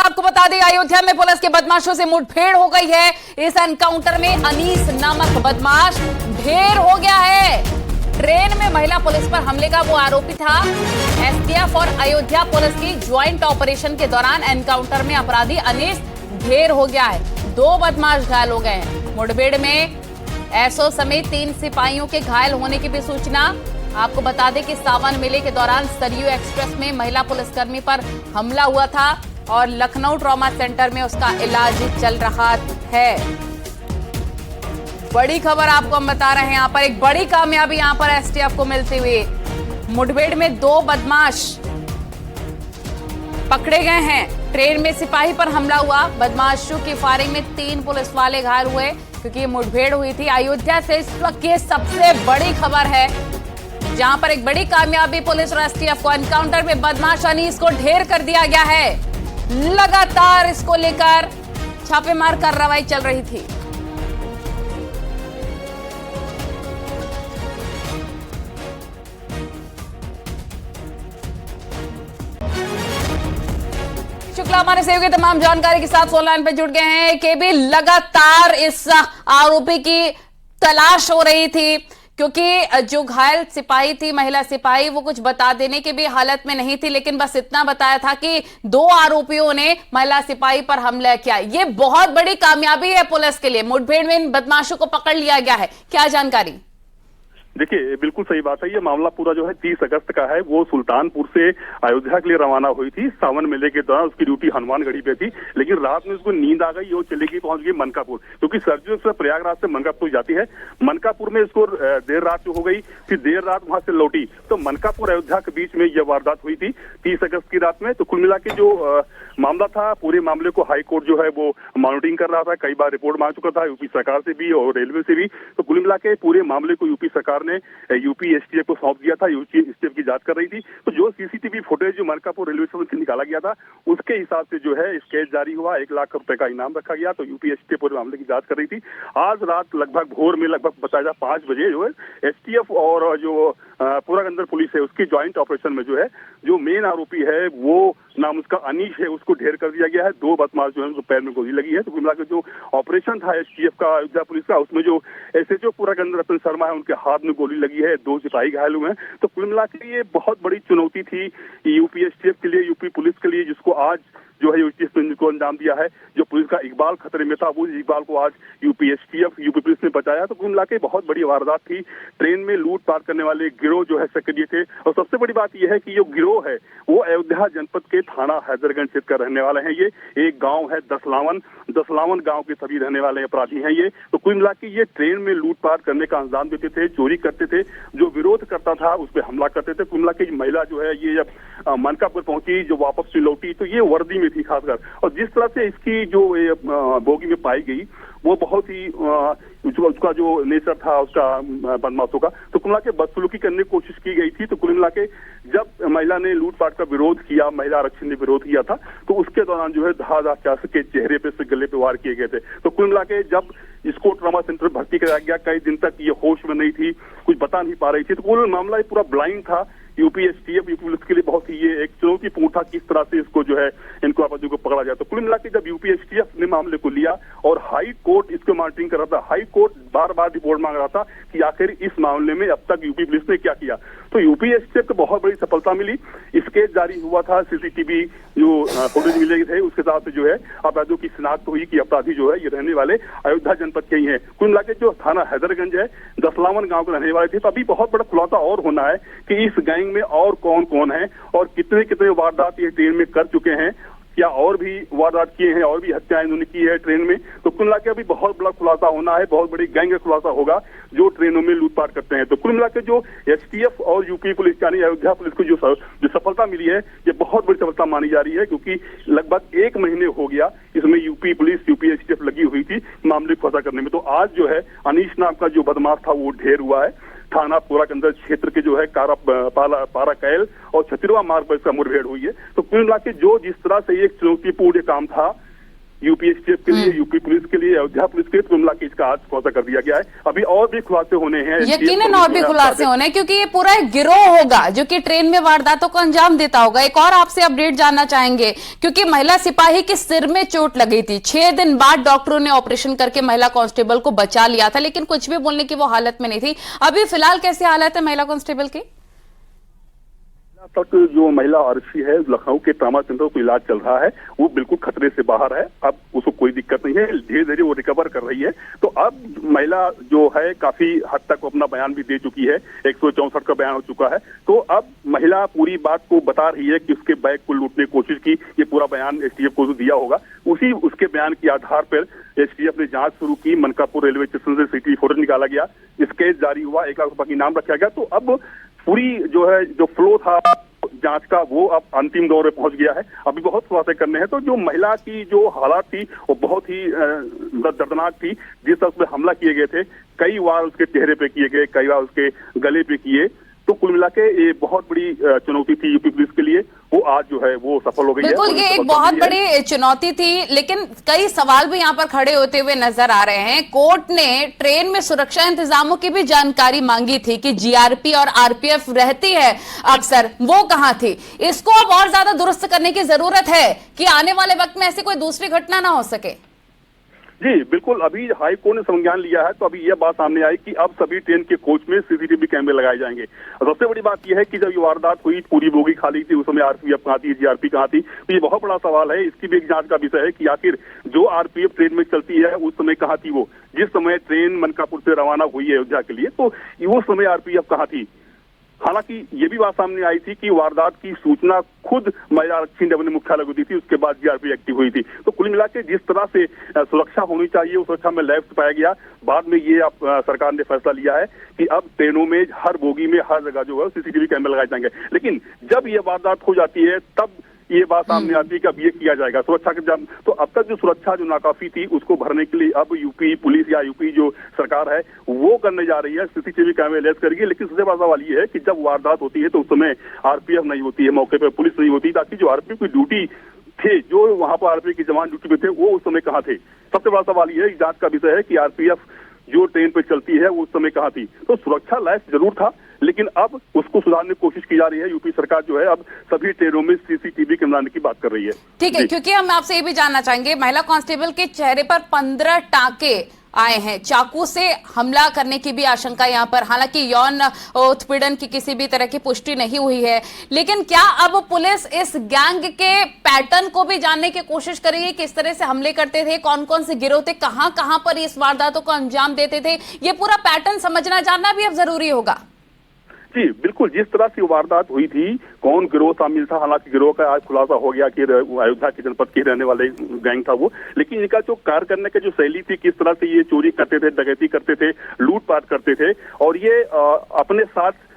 आपको बता दें, अयोध्या में पुलिस के बदमाशों से मुठभेड़ हो गई है। इस एनकाउंटर में अनीस नामक बदमाश ढेर हो गया है। ट्रेन में महिला पुलिस पर हमले का वो आरोपी था। एसटीएफ और अयोध्या पुलिस की ज्वाइंट ऑपरेशन के दौरान एनकाउंटर में अपराधी अनीस ढेर हो गया है। 2 बदमाश घायल हो गए हैं। मुठभेड़ में एसओ समेत 3 सिपाहियों के घायल होने की भी सूचना। आपको बता दें कि सावन मेले के दौरान सरयू एक्सप्रेस में महिला पुलिसकर्मी पर हमला हुआ था और लखनऊ ट्रॉमा सेंटर में उसका इलाज चल रहा है। बड़ी खबर आपको हम बता रहे हैं। यहाँ पर एक बड़ी कामयाबी यहाँ पर एसटीएफ को मिलती हुई। मुठभेड़ में 2 बदमाश पकड़े गए हैं। ट्रेन में सिपाही पर हमला हुआ। बदमाशों की फायरिंग में 3 पुलिस वाले घायल हुए क्योंकि ये मुठभेड़ हुई थी। अयोध्या से इस वक्त ये सबसे बड़ी खबर है, जहां पर एक बड़ी कामयाबी पुलिस और एसटीएफ को एनकाउंटर में बदमाश अनीस को ढेर कर दिया गया है। लगातार इसको लेकर छापेमार कार्रवाई चल रही थी। शुक्ला हमारे सहयोगी तमाम जानकारी के साथ फोन लाइन पे जुड़ गए हैं। केबी, लगातार इस आरोपी की तलाश हो रही थी क्योंकि जो घायल सिपाही थी, महिला सिपाही, वो कुछ बता देने की भी हालत में नहीं थी, लेकिन बस इतना बताया था कि 2 आरोपियों ने महिला सिपाही पर हमला किया। ये बहुत बड़ी कामयाबी है पुलिस के लिए। मुठभेड़ में इन बदमाशों को पकड़ लिया गया है। क्या जानकारी? देखिए, बिल्कुल सही बात है। ये मामला पूरा जो है 30 अगस्त का है। वो सुल्तानपुर से अयोध्या के लिए रवाना हुई थी। सावन मेले के दौरान उसकी ड्यूटी हनुमानगढ़ी पे थी, लेकिन रात में उसको नींद आ गई। वो चली गई, पहुंच गई मनकापुर, क्योंकि सरयू से प्रयागराज से मनकापुर जाती है। मनकापुर में इसको देर रात हो गई, फिर देर रात वहां से लौटी, तो मनकापुर अयोध्या के बीच में यह वारदात हुई थी 30 अगस्त की रात में। तो कुल मिला के जो मामला था, पूरे मामले को हाई कोर्ट जो है वो मॉनिटरिंग कर रहा था। कई बार रिपोर्ट मांग चुका था यूपी सरकार से भी और रेलवे से भी। तो कुल मिला के पूरे मामले को यूपी सरकार ने यूपी एसटीएफ को सौंप दिया था। यूपी एसटीएफ की जांच कर रही थी। तो जो सीसीटीवी फुटेज जो मनकापुर रेलवे स्टेशन से निकाला गया था, उसके हिसाब से जो है स्केच जारी हुआ। 1 लाख रुपए का इनाम रखा गया। तो यूपी एसटीएफ पूरे मामले की जांच कर रही थी। आज रात लगभग भोर में, लगभग बताया जा 5 बजे जो है एसटीएफ और जो पूरागंदर पुलिस है, उसकी ज्वाइंट ऑपरेशन में जो है जो मेन आरोपी है, वो नाम उसका अनीश है, उसको ढेर कर दिया गया है। 2 बदमाश जो है उनको पैर में गोली लगी है। तो कुल मिलाकर जो ऑपरेशन था एसटीएफ का, अयोध्या पुलिस का, उसमें जो एसएचओ पूरागंदर रतन शर्मा है, उनके हाथ में गोली लगी है। 2 सिपाही घायल हुए हैं। तो कुल मिलाकर ये बहुत बड़ी चुनौती थी यूपी एसटीएफ के लिए, यूपी पुलिस के लिए, जिसको आज जो है यूपी को अंजाम दिया है। जो पुलिस का इकबाल खतरे में था, वो इकबाल को आज यूपी एसटीएफ, यूपी पुलिस ने बचाया। तो कुल मिला के बहुत बड़ी वारदात थी। ट्रेन में लूटपाट करने वाले गिरोह जो है सक्रिय थे। और सबसे बड़ी बात यह है कि जो गिरोह है वो अयोध्या जनपद के थाना हैदरगंज क्षेत्र का रहने वाले हैं। ये एक गांव है दसलावन गांव के सभी रहने वाले अपराधी हैं ये। तो कुल मिला के ये ट्रेन में लूटपाट करने का अंजाम देते थे, चोरी करते थे, जो विरोध करता था उस पर हमला करते थे। कुल मिला के महिला जो है ये जब मनकापुर पहुंची, जो वापस से लौटी, तो ये वर्दी में थी खासकर। और जिस तरह से इसकी जो बोगी में पाई गई, वो बहुत ही उसका जो नेचर था उसका बदमाशों का, तो कुल मिला के बदसलूकी करने की कोशिश की गई थी। तो कुल मिला के जब महिला ने लूटपाट का विरोध किया, महिला आरक्षण ने विरोध किया था, तो उसके दौरान जो है धारदार चाकू के चेहरे पे से गले पे वार किए गए थे। तो कुल मिला के जब इसको ट्रॉमा सेंटर भर्ती कराया गया, कई दिन तक ये होश में नहीं थी, कुछ बता नहीं पा रही थी। तो कुल मामला ये पूरा ब्लाइंड था। यूपी एसटीएफ, यूपी पुलिस के लिए बहुत ही ये एक चुनौतीपूर्ण था, किस तरह से इसको जो है इनको अपराधियों को पकड़ा जाए। तो कुल मिला के जब यूपी एसटीएफ ने मामले को लिया और हाई कोर्ट इसको मॉनिटरिंग कर रहा था, हाई कोर्ट बार बार रिपोर्ट मांग रहा था कि आखिर इस मामले में अब तक यूपी पुलिस ने क्या किया। तो यूपी एसटीएफ को बहुत बड़ी सफलता मिली। स्केच जारी हुआ था, सीसीटीवी जो फुटेज मिले थे, उसके साथ जो है अपराधियों की शिनाख्त हुई कि अपराधी जो है ये रहने वाले अयोध्या जनपद के ही हैं। कुल मिला के जो थाना हैदरगंज है, दसलावन गांव के रहने वाले थे। तो अभी बहुत बड़ा खुलासा और होना है कि इस गैंग में और कौन कौन है और कितने कितने वारदात ये ट्रेन में कर चुके हैं, क्या और भी वारदात किए हैं, और भी हत्याएं इन्होंने की है ट्रेन में। तो कुल मिला के अभी बहुत बड़ा खुलासा होना है, बहुत बड़ी गैंग का खुलासा होगा जो ट्रेनों में लूटपाट करते हैं। तो कुल मिला के जो एसटीएफ और यूपी पुलिस यानी अयोध्या पुलिस को जो सफलता मिली है, ये बहुत बड़ी सफलता मानी जा रही है, क्योंकि लगभग 1 महीने हो गया इसमें यूपी पुलिस, यूपी एसटीएफ लगी हुई थी मामले को खुलासा करने में। तो आज जो है अनीश नाम का जो बदमाश था वो ढेर हुआ है। थाना पूरागंदर क्षेत्र के जो है पाराकैल और छतिरवा मार्ग पर इसका मुठभेड़ हुई है। तो कुल मिला के जो जिस तरह से एक चुनौतीपूर्ण काम था, यूपी एसटीएफ के लिए, यूपी पुलिस के लिए, अयोध्या पुलिस के लिए कुल मिला के इसका आज खुलासा कर दिया गया है। अभी और भी खुलासे होने हैं, यकीनन और भी खुलासे होने हैं, क्योंकि ये पूरा एक गिरोह होगा जो कि ट्रेन में वारदातों को अंजाम देता होगा। एक और आपसे अपडेट जानना चाहेंगे, क्योंकि महिला सिपाही के सिर में चोट लगी थी, 6 दिन बाद डॉक्टरों ने ऑपरेशन करके महिला कांस्टेबल को बचा लिया था, लेकिन कुछ भी बोलने की वो हालत में नहीं थी। अभी फिलहाल कैसी हालत है महिला कांस्टेबल की? तक जो महिला आरक्षी है लखनऊ के ट्रामा सेंटर को इलाज चल रहा है, वो बिल्कुल खतरे से बाहर है। अब उसको कोई दिक्कत नहीं है, धीरे धीरे वो रिकवर कर रही है। तो अब महिला जो है काफी हद तक अपना बयान भी दे चुकी है, 164 का बयान हो चुका है। तो अब महिला पूरी बात को बता रही है कि उसके बैग को लूटने की कोशिश की, ये पूरा बयान एसटीएफ को दिया होगा। उसके बयान के आधार पर एसटीएफ ने जांच शुरू की। मनकापुर रेलवे स्टेशन से सिटी फोटो निकाला गया, स्केच जारी हुआ, 1 लाख रुपए की इनाम रखा गया। तो अब पूरी जो फ्लो था जांच का वो अब अंतिम दौर में पहुंच गया है। अभी बहुत खुलासे करने हैं। तो जो महिला की जो हालात थी वो बहुत ही दर्दनाक थी। जिस तरह उसमें हमला किए गए थे, कई बार उसके चेहरे पे किए गए, कई बार उसके गले पे किए। तो कुल मिला के ये बहुत बड़ी चुनौती थी यूपी पुलिस के लिए, वो आज जो है वो सफल हो गई है। बिल्कुल, ये एक बहुत बड़ी चुनौती थी, लेकिन कई सवाल भी यहाँ पर खड़े होते हुए नजर आ रहे हैं। कोर्ट ने ट्रेन में सुरक्षा इंतजामों की भी जानकारी मांगी थी कि जीआरपी और आरपीएफ रहती है अक्सर, वो कहाँ थी? इसको अब और ज्यादा दुरुस्त करने की जरूरत है कि आने वाले वक्त में ऐसी कोई दूसरी घटना ना हो सके। जी बिल्कुल, अभी हाई कोर्ट ने संज्ञान लिया है। तो अभी यह बात सामने आई कि अब सभी ट्रेन के कोच में सीसीटीवी कैमरे लगाए जाएंगे। सबसे बड़ी बात यह है कि जब ये वारदात हुई, पूरी बोगी खाली थी, उस समय आरपीएफ कहाँ थी, जीआरपी कहाँ थी? तो ये बहुत बड़ा सवाल है। इसकी भी एक जांच का विषय है कि आखिर जो आरपीएफ ट्रेन में चलती है उस समय कहाँ थी वो? जिस समय ट्रेन मनकापुर से रवाना हुई है अयोध्या के लिए, तो उस समय आरपीएफ कहाँ थी? हालांकि ये भी बात सामने आई थी कि वारदात की सूचना खुद महिला आरक्षी ने अपने मुख्यालय को दी थी, उसके बाद जीआरपी एक्टिव हुई थी। तो कुल मिला के जिस तरह से सुरक्षा होनी चाहिए उस सुरक्षा में लैप्स पाया गया। बाद में ये सरकार ने फैसला लिया है कि अब ट्रेनों में हर बोगी में हर जगह जो है सीसीटीवी कैमरे लगाए जाएंगे। लेकिन जब ये वारदात हो जाती है तब ये बात सामने आती है कि अब ये किया जाएगा सुरक्षा के जब। तो अब तक जो सुरक्षा जो नाकाफी थी उसको भरने के लिए अब यूपी पुलिस या यूपी जो सरकार है वो करने जा रही है, सीसीटीवी कैमरे लेस करेगी। लेकिन सबसे बड़ा सवाल ये है कि जब वारदात होती है तो उस समय आरपीएफ नहीं होती है, मौके पर पुलिस नहीं होती, ताकि जो आरपीएफ की ड्यूटी थे, जो वहां पर आरपीएफ के जवान ड्यूटी पे थे, वो उस समय कहाँ थे? सबसे बड़ा सवाल ये है, जांच का विषय है कि आरपीएफ जो ट्रेन पे चलती है वो उस समय कहाँ थी? तो सुरक्षा लैस जरूर था, लेकिन अब उसको सुधारने की कोशिश की जा रही है। यूपी सरकार जो है अब सभी ट्रेनों में सीसीटीवी कैमरा लाने की बात कर रही है। ठीक है, क्योंकि हम आपसे ये भी जानना चाहेंगे, महिला कांस्टेबल के चेहरे पर 15 टांके आए हैं, चाकू से हमला करने की भी आशंका यहाँ पर। हालांकि यौन उत्पीड़न की किसी भी तरह की पुष्टि नहीं हुई है, लेकिन क्या अब पुलिस इस गैंग के पैटर्न को भी जानने की कोशिश करेगी? किस तरह से हमले करते थे, कौन कौन से गिरोह थे, कहां कहां पर इस वारदातों को अंजाम देते थे? ये पूरा पैटर्न समझना जानना भी अब जरूरी होगा। जी बिल्कुल, जिस तरह से वारदात हुई थी, कौन गिरोह शामिल था, हालांकि गिरोह का आज खुलासा हो गया कि अयोध्या के जनपद के रहने वाले गैंग था वो। लेकिन इनका जो कार्य करने की जो शैली थी, किस तरह से ये चोरी करते थे, डकैती करते थे, लूटपाट करते थे, और ये अपने साथ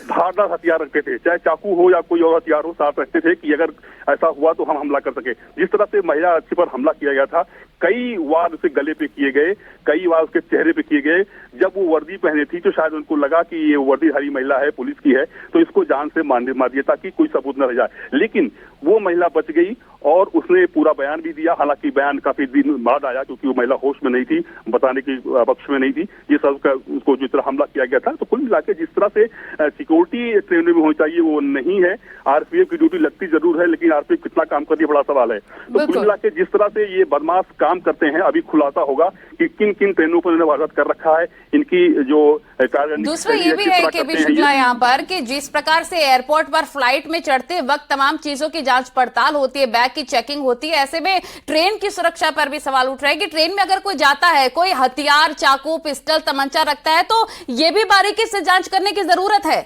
धारदार हथियार रखते थे, चाहे चाकू हो या कोई और हथियार हो, साथ रखते थे कि अगर ऐसा हुआ तो हम हमला कर सके। जिस तरह से महिला आरक्षी पर हमला किया गया था, कई बार उसे गले पे किए गए, कई बार उसके चेहरे पे किए गए। जब वो वर्दी पहने थी तो शायद उनको लगा कि ये वर्दीधारी महिला है, पुलिस की है, तो इसको जान से मार दिया ताकि कोई सबूत न रह जाए। लेकिन वो महिला बच गई और उसने पूरा बयान भी दिया। हालांकि बयान काफी दिन बाद आया क्योंकि वो महिला होश में नहीं थी, बताने की पक्ष में नहीं थी। ये सब उसको जिस तरह हमला किया गया था, तो कुल मिला के जिस तरह से सिक्योरिटी ट्रेनों में होनी चाहिए वो नहीं है। आरपीएफ की ड्यूटी लगती जरूर है, लेकिन आरपीएफ कितना काम करती है बड़ा सवाल है। तो कुल मिला के जिस तरह से ये बदमाश काम करते हैं, अभी खुलासा होगा कि किन किन ट्रेनों पर इन्होंने वारदात कर रखा है, इनकी जो दूसरा ये भी है कि शुक्ला यहाँ पर कि जिस प्रकार से एयरपोर्ट पर फ्लाइट में चढ़ते वक्त तमाम चीजों की जांच पड़ताल होती है, बैग की चेकिंग होती है, ऐसे में ट्रेन की सुरक्षा पर भी सवाल उठ रहा है कि ट्रेन में अगर कोई जाता है, कोई हथियार, चाकू, पिस्टल, तमंचा रखता है, तो ये भी बारीकी से जांच करने की जरूरत है।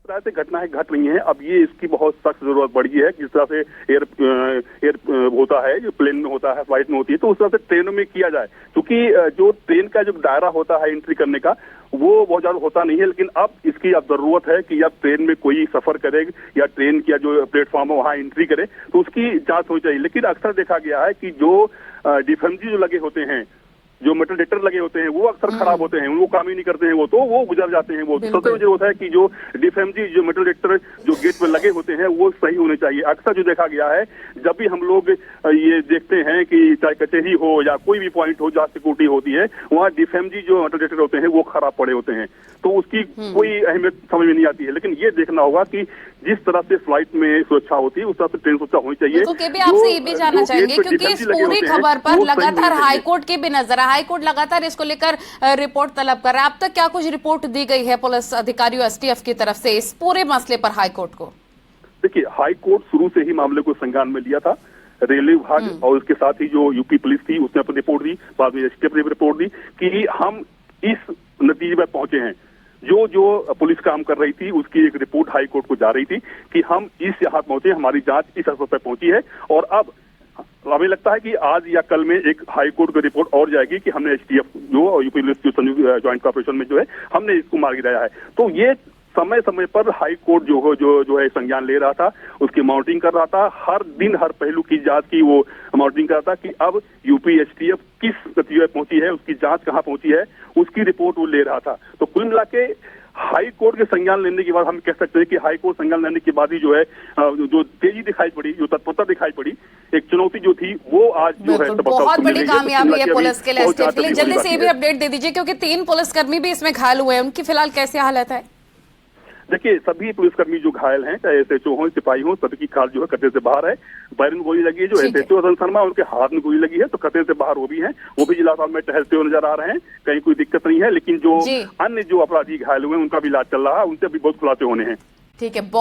से घटनाएं घट रही हैं, अब ये इसकी बहुत सख्त जरूरत बढ़ी है। जिस तरह से एयर होता है, जो प्लेन में होता है, फ्लाइट में होती है, तो उस तरह से ट्रेनों में किया जाए। क्योंकि जो ट्रेन का जो दायरा होता है एंट्री करने का, वो बहुत ज्यादा होता नहीं है। लेकिन अब इसकी अब जरूरत है कि अब ट्रेन में कोई सफर करे या ट्रेन का जो प्लेटफॉर्म है वहां एंट्री करे तो उसकी जांच होनी चाहिए। लेकिन अक्सर देखा गया है कि जो डिफेंसी जो लगे होते हैं जो मेटल डिटेक्टर लगे होते हैं वो अक्सर खराब होते हैं, वो काम ही नहीं करते हैं, वो गुजर जाते हैं। वो सबसे मुझे होता है कि जो डीएफएमजी जो मेटल डिटेक्टर जो गेट पे लगे होते हैं वो सही होने चाहिए। अक्सर जो देखा गया है जब भी हम लोग ये देखते हैं कि चाहे कचहरी हो या कोई भी पॉइंट हो जहाँ सिक्योरिटी होती है, वहाँ डीएफएमजी जो मेटल डिटेक्टर होते हैं वो खराब पड़े होते हैं, तो उसकी कोई अहमियत समझ में नहीं आती है। लेकिन ये देखना होगा कि जिस तरह से फ्लाइट में सुरक्षा होती है उस तरह से ट्रेन सुरक्षा होनी चाहिए। तो के भी आपसे ये भी जानना चाहेंगे क्योंकि इस पूरी खबर पर लगातार हाईकोर्ट की भी नजर है, हाईकोर्ट लगातार इसको लेकर रिपोर्ट तलब कर रहा है। अब तक क्या कुछ रिपोर्ट दी गई है पुलिस अधिकारियों एसटीएफ की तरफ से इस पूरे मसले पर हाईकोर्ट को? देखिए, हाईकोर्ट शुरू से ही मामले को संज्ञान में लिया था। रेलवे विभाग और उसके साथ ही जो यूपी पुलिस थी उसने अपनी रिपोर्ट दी, बाद में एसटीएफ ने रिपोर्ट दी कि हम इस नतीजे पर पहुंचे हैं। जो पुलिस काम कर रही थी उसकी एक रिपोर्ट हाई कोर्ट को जा रही थी कि हम इस यहाँ पहुंचे, हमारी जांच इस स्तर पर पहुंची है। और अब हमें लगता है कि आज या कल में एक हाई कोर्ट की रिपोर्ट और जाएगी कि हमने एसटीएफ जो यूपी पुलिस जो संयुक्त ज्वाइंट कॉर्पोरेशन में जो है हमने इसको मार्ग दिया है। तो ये समय समय पर हाई कोर्ट जो है संज्ञान ले रहा था, उसकी मॉनिटरिंग कर रहा था, हर दिन हर पहलू की जांच की वो मॉनिटरिंग कर रहा था कि अब यूपी एसटीएफ किस नतीजे पर पहुंची है, उसकी जांच कहां पहुंची है, उसकी रिपोर्ट वो ले रहा था। तो कुल मिला के हाई कोर्ट के संज्ञान लेने के बाद हम कह सकते हैं कि हाई कोर्ट संज्ञान लेने के बाद ही जो है जो तेजी दिखाई पड़ी, जो तत्परता दिखाई पड़ी, एक चुनौती जो थी वो आज जो है बहुत बड़ी कामयाबी है पुलिस के लिए, एसटीएफ के लिए। जल्दी से ये भी अपडेट दे दीजिए क्योंकि 3 पुलिसकर्मी भी इसमें घायल हुए हैं, उनकी फिलहाल कैसी हालत है? देखिए, सभी पुलिसकर्मी जो घायल हैं, चाहे एसएचओ हो सिपाही हो, सभी की खाल जो है खतरे से बाहर है। पैर में गोली लगी है, जो एसएचओ अरुण शर्मा उनके हाथ में गोली लगी है, तो खतरे से बाहर वो भी हैं, वो भी जिला अस्पताल में टहलते हुए नजर आ रहे हैं, कहीं कोई दिक्कत नहीं है। लेकिन जो अन्य जो अपराधी घायल हुए हैं उनका भी इलाज चल रहा है, उनसे भी बहुत खुलासे होने हैं। ठीक है।